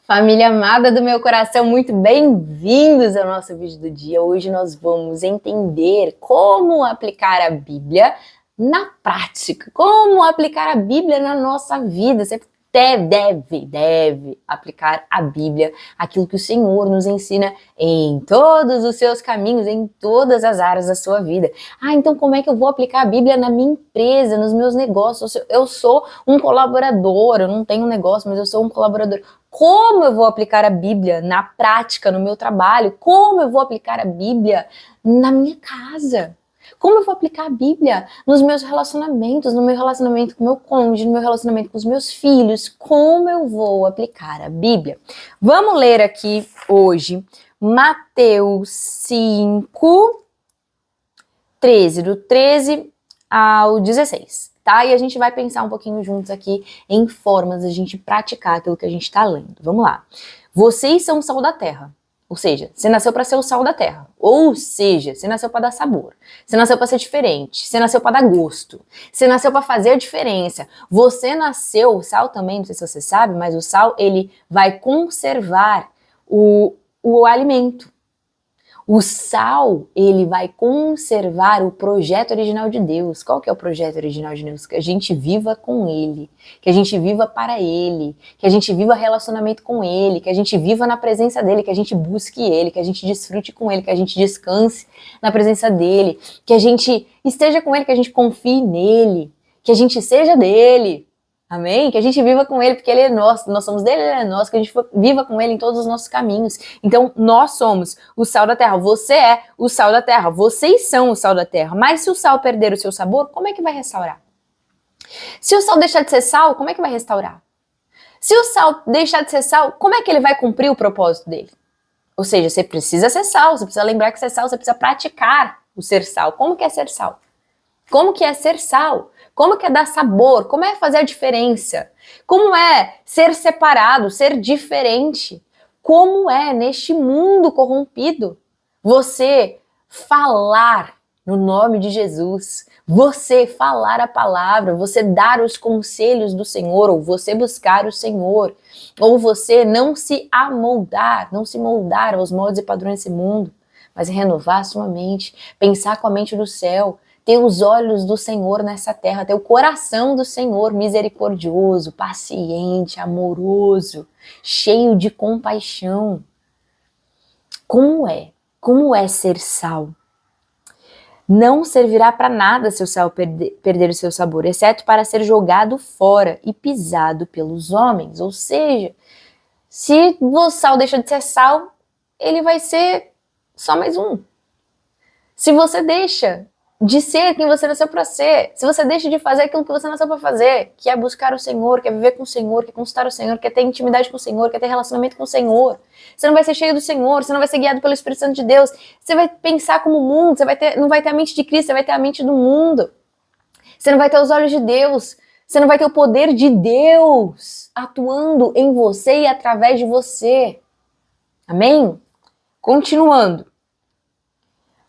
Família amada do meu coração, muito bem-vindos ao nosso vídeo do dia. Hoje nós vamos entender como aplicar a Bíblia na prática, como aplicar a Bíblia na nossa vida. Você deve aplicar a Bíblia, aquilo que o Senhor nos ensina em todos os seus caminhos, em todas as áreas da sua vida. Então como é que eu vou aplicar a Bíblia na minha empresa, nos meus negócios? Eu sou um colaborador, eu não tenho um negócio, mas eu sou um colaborador. Como eu vou aplicar a Bíblia na prática, no meu trabalho? Como eu vou aplicar a Bíblia na minha casa? Como eu vou aplicar a Bíblia nos meus relacionamentos, no meu relacionamento com o meu cônjuge, no meu relacionamento com os meus filhos? Como eu vou aplicar a Bíblia? Vamos ler aqui hoje Mateus 5, 13, do 13 ao 16, tá? E a gente vai pensar um pouquinho juntos aqui em formas de a gente praticar aquilo que a gente está lendo. Vamos lá. Vocês são o sal da terra. Ou seja, você nasceu para ser o sal da terra. Ou seja, você nasceu para dar sabor. Você nasceu para ser diferente. Você nasceu para dar gosto. Você nasceu para fazer a diferença. Você nasceu, o sal também, não sei se você sabe, mas o sal, ele vai conservar o alimento. O sal, ele vai conservar o projeto original de Deus. Qual que é o projeto original de Deus? Que a gente viva com Ele, que a gente viva para Ele, que a gente viva relacionamento com Ele, que a gente viva na presença dEle, que a gente busque Ele, que a gente desfrute com Ele, que a gente descanse na presença dEle, que a gente esteja com Ele, que a gente confie nele, que a gente seja dEle. Amém? Que a gente viva com Ele, porque Ele é nosso, nós somos dele, Ele é nosso, que a gente viva com Ele em todos os nossos caminhos. Então, nós somos o sal da terra, você é o sal da terra, vocês são o sal da terra. Mas se o sal perder o seu sabor, como é que vai restaurar? Se o sal deixar de ser sal, como é que vai restaurar? Se o sal deixar de ser sal, como é que ele vai cumprir o propósito dele? Ou seja, você precisa ser sal, você precisa lembrar que ser sal, você precisa praticar o ser sal. Como que é ser sal? Como que é ser sal? Como que é dar sabor? Como é fazer a diferença? Como é ser separado, ser diferente? Como é, neste mundo corrompido, você falar no nome de Jesus, você falar a palavra, você dar os conselhos do Senhor, ou você buscar o Senhor, ou você não se amoldar, não se moldar aos moldes e padrões desse mundo, mas renovar a sua mente, pensar com a mente do céu, ter os olhos do Senhor nessa terra, ter o coração do Senhor misericordioso, paciente, amoroso, cheio de compaixão. Como é? Como é ser sal? Não servirá para nada se o sal perder o seu sabor, exceto para ser jogado fora e pisado pelos homens. Ou seja, se o sal deixa de ser sal, ele vai ser só mais um. Se você deixa de ser quem você nasceu para ser, se você deixa de fazer aquilo que você nasceu para fazer, que é buscar o Senhor, que é viver com o Senhor, que é consultar o Senhor, que é ter intimidade com o Senhor, que é ter relacionamento com o Senhor, você não vai ser cheio do Senhor, você não vai ser guiado pelo Espírito Santo de Deus, você vai pensar como o mundo, você não vai ter a mente de Cristo, você vai ter a mente do mundo, você não vai ter os olhos de Deus, você não vai ter o poder de Deus atuando em você e através de você. Amém? Continuando.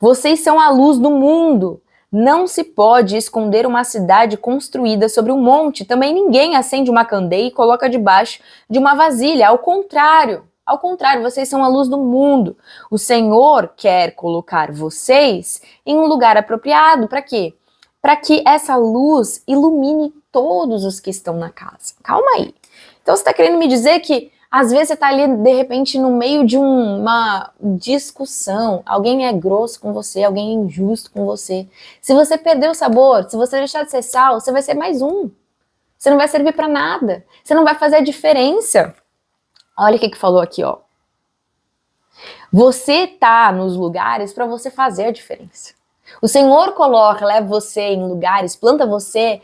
Vocês são a luz do mundo. Não se pode esconder uma cidade construída sobre um monte. Também ninguém acende uma candeia e coloca debaixo de uma vasilha. Ao contrário, vocês são a luz do mundo. O Senhor quer colocar vocês em um lugar apropriado. Para quê? Para que essa luz ilumine todos os que estão na casa. Calma aí. Então você está querendo me dizer que às vezes você está ali, de repente, no meio de uma discussão, alguém é grosso com você, alguém é injusto com você. Se você perder o sabor, se você deixar de ser sal, você vai ser mais um. Você não vai servir para nada. Você não vai fazer a diferença. Olha o que falou aqui, ó. Você tá nos lugares para você fazer a diferença. O Senhor leva você em lugares, planta você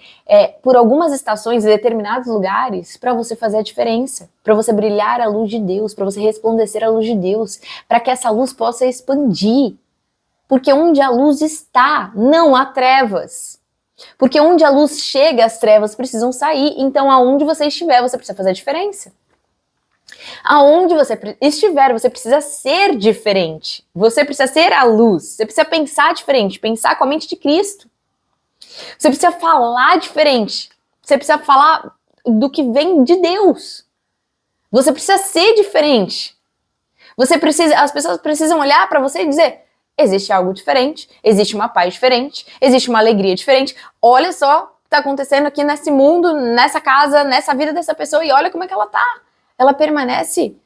por algumas estações em determinados lugares para você fazer a diferença, para você brilhar a luz de Deus, para você resplandecer a luz de Deus, para que essa luz possa expandir. Porque onde a luz está, não há trevas. Porque onde a luz chega, as trevas precisam sair. Então, aonde você estiver, você precisa fazer a diferença. Aonde você estiver, você precisa ser diferente. Você precisa ser a luz. Você precisa pensar diferente, pensar com a mente de Cristo. Você precisa falar diferente. Você precisa falar do que vem de Deus. Você precisa ser diferente. As pessoas precisam olhar para você e dizer: existe algo diferente, existe uma paz diferente, existe uma alegria diferente. Olha só o que está acontecendo aqui nesse mundo, nessa casa, nessa vida dessa pessoa, e olha como é que ela tá. Ela permanece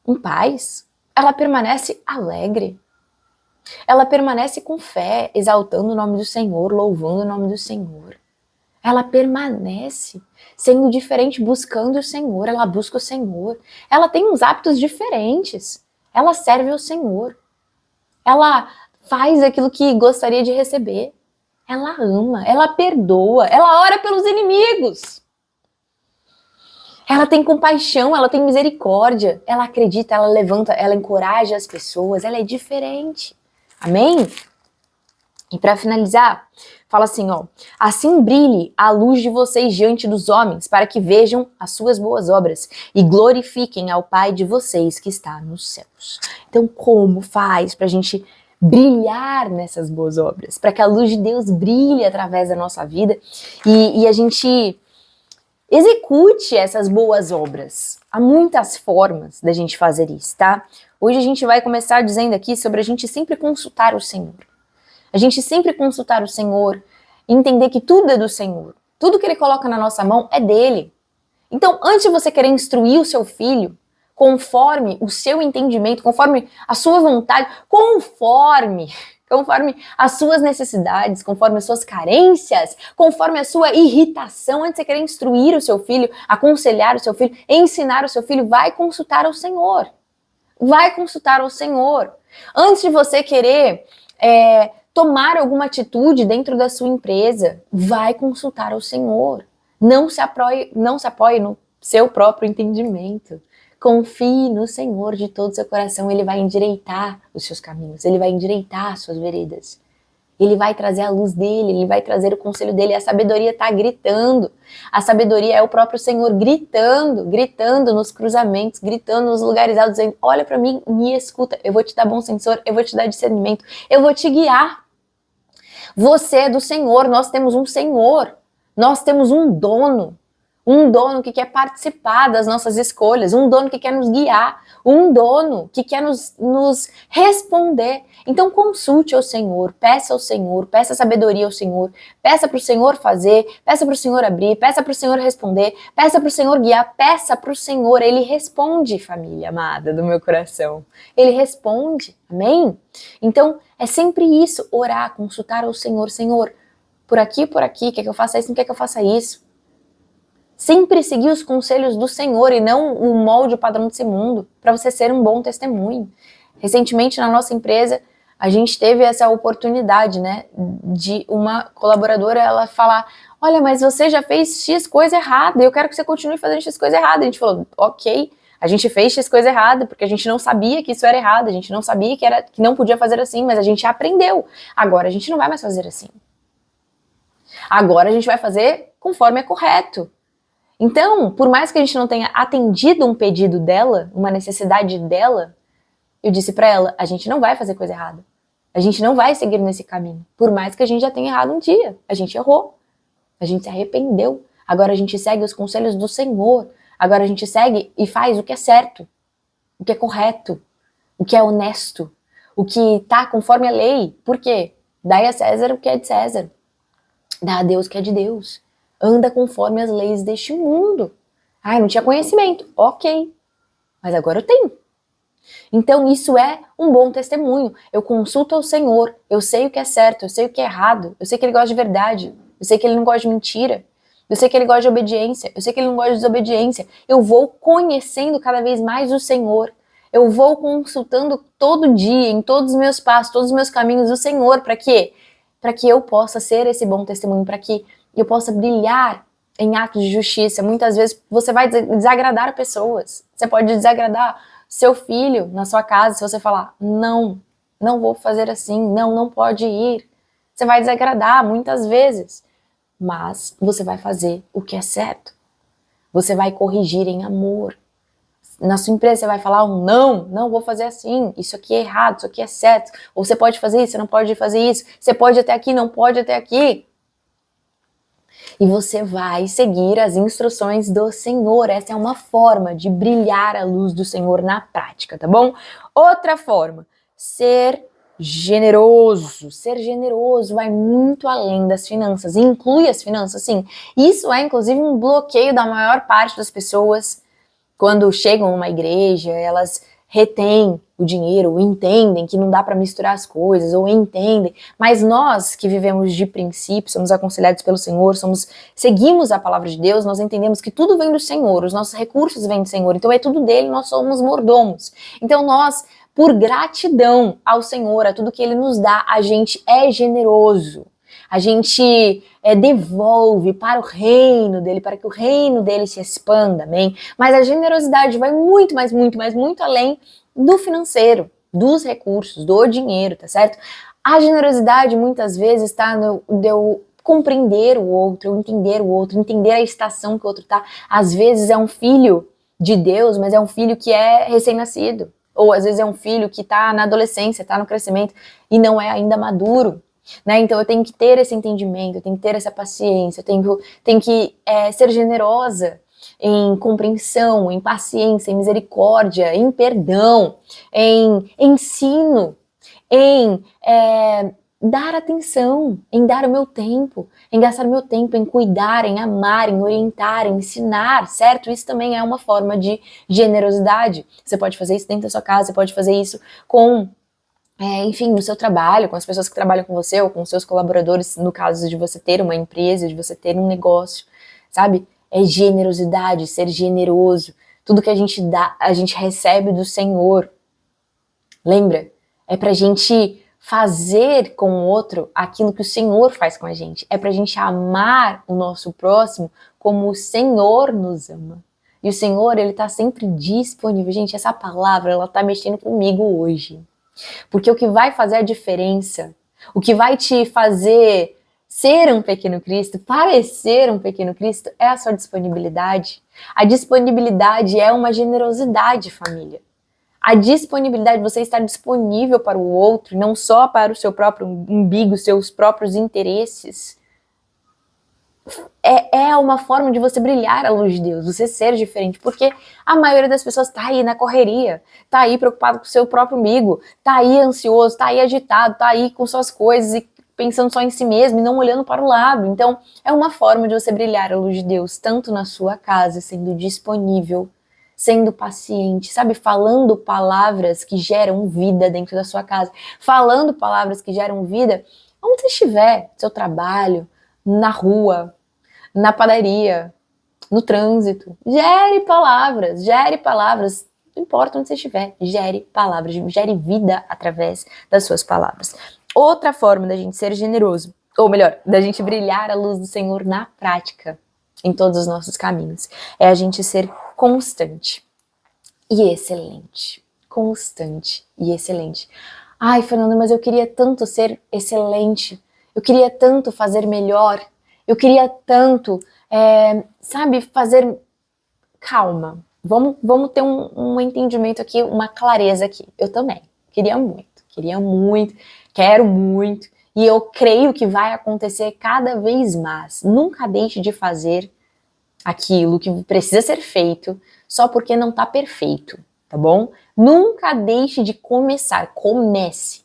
em paz, ela permanece alegre, ela permanece com fé, exaltando o nome do Senhor, louvando o nome do Senhor. Ela permanece sendo diferente, buscando o Senhor, ela busca o Senhor. Ela tem uns hábitos diferentes, ela serve ao Senhor. Ela faz aquilo que gostaria de receber. Ela ama, ela perdoa, ela ora pelos inimigos. Ela tem compaixão, ela tem misericórdia, ela acredita, ela levanta, ela encoraja as pessoas, ela é diferente. Amém? E para finalizar, fala assim, ó: assim brilhe a luz de vocês diante dos homens, para que vejam as suas boas obras e glorifiquem ao Pai de vocês que está nos céus. Então, como faz pra gente brilhar nessas boas obras? Para que a luz de Deus brilhe através da nossa vida e a gente execute essas boas obras. Há muitas formas da gente fazer isso, tá? Hoje a gente vai começar dizendo aqui sobre a gente sempre consultar o Senhor. A gente sempre consultar o Senhor e entender que tudo é do Senhor. Tudo que Ele coloca na nossa mão é dele. Então, antes de você querer instruir o seu filho, conforme o seu entendimento, conforme a sua vontade, conforme as suas necessidades, conforme as suas carências, conforme a sua irritação, antes de você querer instruir o seu filho, aconselhar o seu filho, ensinar o seu filho, vai consultar ao Senhor. Vai consultar ao Senhor. Antes de você querer tomar alguma atitude dentro da sua empresa, vai consultar ao Senhor. Não se apoie no seu próprio entendimento. Confie no Senhor de todo o seu coração. Ele vai endireitar os seus caminhos. Ele vai endireitar as suas veredas. Ele vai trazer a luz dele. Ele vai trazer o conselho dele. A sabedoria está gritando. A sabedoria é o próprio Senhor gritando nos cruzamentos, gritando nos lugares altos, dizendo: olha para mim, me escuta. Eu vou te dar bom sensor. Eu vou te dar discernimento. Eu vou te guiar. Você é do Senhor. Nós temos um Senhor. Nós temos um dono que quer participar das nossas escolhas, um dono que quer nos guiar, um dono que quer nos responder. Então consulte ao Senhor, peça sabedoria ao Senhor, peça para o Senhor fazer, peça para o Senhor abrir, peça para o Senhor responder, peça para o Senhor guiar, peça para o Senhor. Ele responde, família amada do meu coração. Ele responde, amém? Então é sempre isso, orar, consultar ao Senhor. Senhor, por aqui, quer que eu faça isso, não quer que eu faça isso. Sempre seguir os conselhos do Senhor e não o molde, o padrão desse mundo, para você ser um bom testemunho. Recentemente, na nossa empresa, a gente teve essa oportunidade, né, de uma colaboradora, ela falar: olha, mas você já fez X coisa errada, eu quero que você continue fazendo X coisa errada. A gente falou: ok, a gente fez X coisa errada, porque a gente não sabia que isso era errado, a gente não sabia que não podia fazer assim, mas a gente aprendeu. Agora a gente não vai mais fazer assim. Agora a gente vai fazer conforme é correto. Então, por mais que a gente não tenha atendido um pedido dela, uma necessidade dela, eu disse pra ela: a gente não vai fazer coisa errada. A gente não vai seguir nesse caminho. Por mais que a gente já tenha errado um dia. A gente errou. A gente se arrependeu. Agora a gente segue os conselhos do Senhor. Agora a gente segue e faz o que é certo, o que é correto, o que é honesto, o que tá conforme a lei. Por quê? Dai a César o que é de César. Dá a Deus o que é de Deus. Anda conforme as leis deste mundo. Ah, eu não tinha conhecimento. Ok. Mas agora eu tenho. Então isso é um bom testemunho. Eu consulto ao Senhor. Eu sei o que é certo. Eu sei o que é errado. Eu sei que Ele gosta de verdade. Eu sei que Ele não gosta de mentira. Eu sei que Ele gosta de obediência. Eu sei que Ele não gosta de desobediência. Eu vou conhecendo cada vez mais o Senhor. Eu vou consultando todo dia, em todos os meus passos, todos os meus caminhos, o Senhor. Para quê? Para que eu possa ser esse bom testemunho. Para que eu possa brilhar em atos de justiça. Muitas vezes você vai desagradar pessoas. Você pode desagradar seu filho na sua casa se você falar: não vou fazer assim, não pode ir. Você vai desagradar muitas vezes, mas você vai fazer o que é certo. Você vai corrigir em amor. Na sua empresa você vai falar um não vou fazer assim, isso aqui é errado, isso aqui é certo. Ou você pode fazer isso, você não pode fazer isso. Você pode ir até aqui, não pode ir até aqui. E você vai seguir as instruções do Senhor. Essa é uma forma de brilhar a luz do Senhor na prática, tá bom? Outra forma, ser generoso. Ser generoso vai muito além das finanças, inclui as finanças, sim. Isso é, inclusive, um bloqueio da maior parte das pessoas quando chegam a uma igreja, elas retêm o dinheiro, ou entendem que não dá para misturar as coisas, ou entendem, mas nós que vivemos de princípio, somos aconselhados pelo Senhor, seguimos a palavra de Deus, nós entendemos que tudo vem do Senhor, os nossos recursos vêm do Senhor, então é tudo dele, nós somos mordomos. Então nós, por gratidão ao Senhor, a tudo que ele nos dá, a gente é generoso. A gente devolve para o reino dele, para que o reino dele se expanda, amém? Mas a generosidade vai muito, mas muito, mas muito além do financeiro, dos recursos, do dinheiro, tá certo? A generosidade muitas vezes está no eu compreender o outro, entender o outro, entender a estação que o outro tá. Às vezes é um filho de Deus, mas é um filho que é recém-nascido. Ou às vezes é um filho que está na adolescência, está no crescimento e não é ainda maduro. Né? Então eu tenho que ter esse entendimento, eu tenho que ter essa paciência, eu tenho que ser generosa em compreensão, em paciência, em misericórdia, em perdão, em ensino, em dar atenção, em dar o meu tempo, em gastar o meu tempo, em cuidar, em amar, em orientar, em ensinar, certo? Isso também é uma forma de generosidade. Você pode fazer isso dentro da sua casa, você pode fazer isso com enfim, no seu trabalho, com as pessoas que trabalham com você ou com os seus colaboradores, no caso de você ter uma empresa, de você ter um negócio, sabe? É generosidade, ser generoso. Tudo que a gente dá, a gente recebe do Senhor. Lembra? É pra gente fazer com o outro aquilo que o Senhor faz com a gente. É pra gente amar o nosso próximo como o Senhor nos ama. E o Senhor, ele tá sempre disponível. Gente, essa palavra, ela tá mexendo comigo hoje. Porque o que vai fazer a diferença, o que vai te fazer ser um pequeno Cristo, parecer um pequeno Cristo, é a sua disponibilidade. A disponibilidade é uma generosidade, família. A disponibilidade, você estar disponível para o outro, não só para o seu próprio umbigo, seus próprios interesses, é uma forma de você brilhar a luz de Deus, você ser diferente, porque a maioria das pessoas tá aí na correria, tá aí preocupado com o seu próprio umbigo, tá aí ansioso, tá aí agitado, tá aí com suas coisas e pensando só em si mesmo e não olhando para o lado. Então, é uma forma de você brilhar a luz de Deus, tanto na sua casa, sendo disponível, sendo paciente, sabe? Falando palavras que geram vida dentro da sua casa, falando palavras que geram vida onde você estiver, no seu trabalho, na rua, na padaria, no trânsito. Gere palavras, não importa onde você estiver, gere palavras, gere vida através das suas palavras. Outra forma da gente ser generoso, ou melhor, da gente brilhar a luz do Senhor na prática, em todos os nossos caminhos, é a gente ser constante e excelente. Constante e excelente. Ai, Fernanda, mas eu queria tanto ser excelente, eu queria tanto fazer melhor, eu queria tanto, sabe, fazer... Calma, vamos ter um entendimento aqui, uma clareza aqui. Eu também, queria muito, quero muito, e eu creio que vai acontecer cada vez mais. Nunca deixe de fazer aquilo que precisa ser feito só porque não tá perfeito, tá bom? Nunca deixe de começar, comece,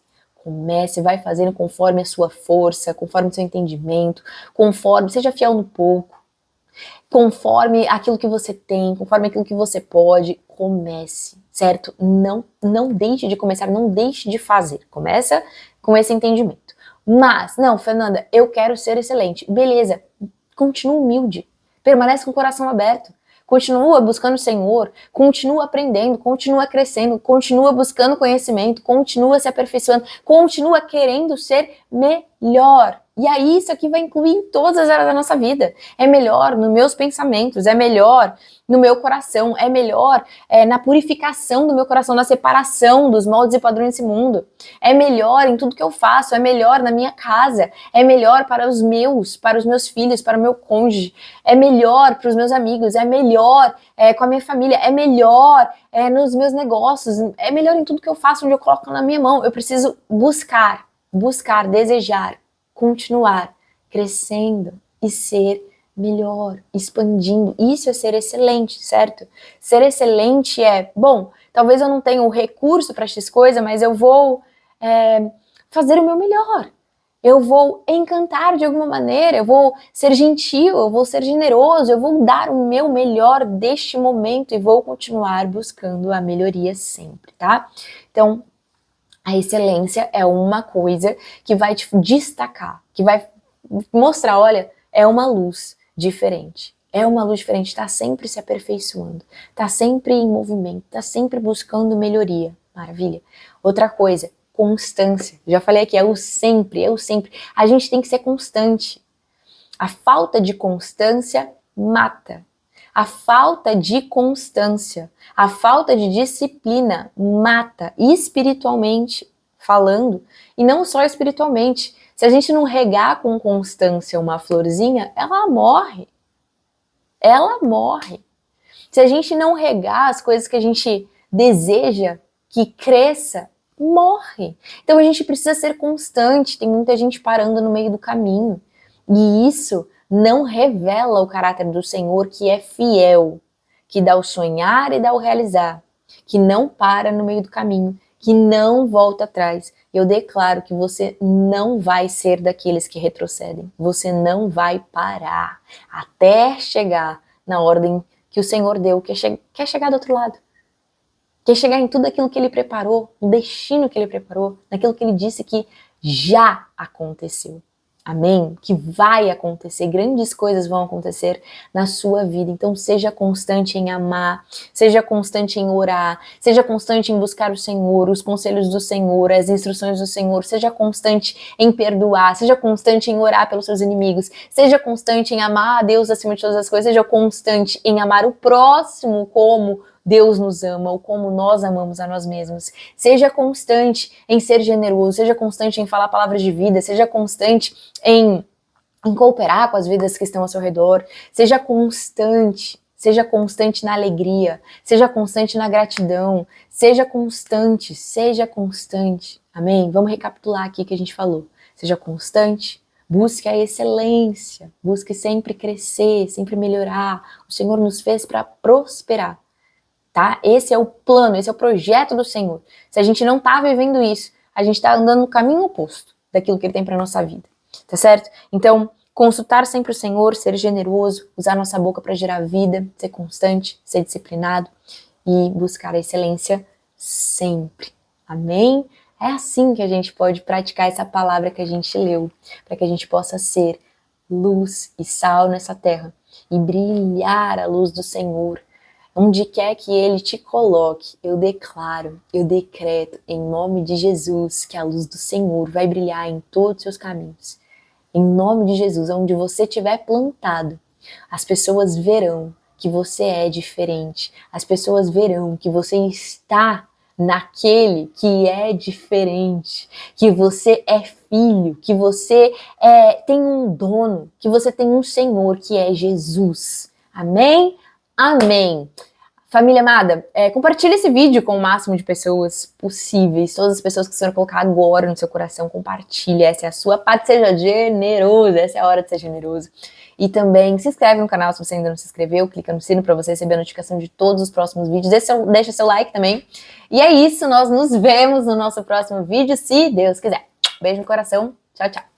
vai fazendo conforme a sua força, conforme o seu entendimento, seja fiel no pouco, conforme aquilo que você tem, conforme aquilo que você pode, comece, certo? Não deixe de começar, não deixe de fazer, começa com esse entendimento. Mas, não, Fernanda, eu quero ser excelente, beleza, continua humilde, permanece com o coração aberto, continua buscando o Senhor, continua aprendendo, continua crescendo, continua buscando conhecimento, continua se aperfeiçoando, continua querendo ser melhor. E aí isso aqui vai incluir em todas as áreas da nossa vida. É melhor nos meus pensamentos, é melhor no meu coração, é melhor na purificação do meu coração, na separação dos moldes e padrões desse mundo. É melhor em tudo que eu faço, é melhor na minha casa, é melhor para os meus filhos, para o meu cônjuge, é melhor para os meus amigos, é melhor com a minha família, é melhor nos meus negócios, é melhor em tudo que eu faço, onde eu coloco na minha mão. Eu preciso buscar, desejar, continuar crescendo, e ser melhor, expandindo. Isso é ser excelente, certo? Ser excelente é, bom, talvez eu não tenha o recurso para X coisa, mas eu vou fazer o meu melhor. Eu vou encantar de alguma maneira, eu vou ser gentil, eu vou ser generoso, eu vou dar o meu melhor deste momento e vou continuar buscando a melhoria sempre, tá? Então, a excelência é uma coisa que vai te destacar, que vai mostrar, olha, é uma luz diferente. É uma luz diferente, está sempre se aperfeiçoando, está sempre em movimento, está sempre buscando melhoria. Maravilha. Outra coisa, constância. Já falei aqui, é o sempre, é o sempre. A gente tem que ser constante. A falta de constância mata. A falta de constância, a falta de disciplina mata espiritualmente falando, e não só espiritualmente. Se a gente não regar com constância uma florzinha, ela morre. Ela morre. Se a gente não regar as coisas que a gente deseja que cresça, morre. Então a gente precisa ser constante. Tem muita gente parando no meio do caminho. E isso não revela o caráter do Senhor, que é fiel, que dá o sonhar e dá o realizar, que não para no meio do caminho, que não volta atrás. Eu declaro que você não vai ser daqueles que retrocedem. Você não vai parar até chegar na ordem que o Senhor deu, quer chegar do outro lado. Quer chegar em tudo aquilo que Ele preparou, no destino que Ele preparou, naquilo que Ele disse que já aconteceu. Amém? Que vai acontecer, grandes coisas vão acontecer na sua vida. Então seja constante em amar, seja constante em orar, seja constante em buscar o Senhor, os conselhos do Senhor, as instruções do Senhor, seja constante em perdoar, seja constante em orar pelos seus inimigos, seja constante em amar a Deus acima de todas as coisas, seja constante em amar o próximo como Deus nos ama ou como nós amamos a nós mesmos. Seja constante em ser generoso, seja constante em falar palavras de vida, seja constante em cooperar com as vidas que estão ao seu redor, seja constante na alegria, seja constante na gratidão, seja constante, amém? Vamos recapitular aqui o que a gente falou. Seja constante, busque a excelência, busque sempre crescer, sempre melhorar. O Senhor nos fez para prosperar. Tá? Esse é o plano, esse é o projeto do Senhor. Se a gente não tá vivendo isso, a gente tá andando no caminho oposto daquilo que Ele tem para nossa vida, tá certo? Então, consultar sempre o Senhor, ser generoso, usar nossa boca para gerar vida, ser constante, ser disciplinado e buscar a excelência sempre. Amém? É assim que a gente pode praticar essa palavra que a gente leu, para que a gente possa ser luz e sal nessa terra e brilhar a luz do Senhor. Onde quer que Ele te coloque, eu declaro, eu decreto, em nome de Jesus, que a luz do Senhor vai brilhar em todos os seus caminhos. Em nome de Jesus, onde você estiver plantado, as pessoas verão que você é diferente. As pessoas verão que você está naquele que é diferente, que você é filho, que você tem um dono, que você tem um Senhor, que é Jesus. Amém? Amém. Família amada, compartilhe esse vídeo com o máximo de pessoas possíveis. Todas as pessoas que você vai colocar agora no seu coração, compartilhe. Essa é a sua parte, seja generoso. Essa é a hora de ser generoso. E também se inscreve no canal se você ainda não se inscreveu. Clica no sino para você receber a notificação de todos os próximos vídeos. Deixa seu like também. E é isso, nós nos vemos no nosso próximo vídeo, se Deus quiser. Beijo no coração. Tchau, tchau.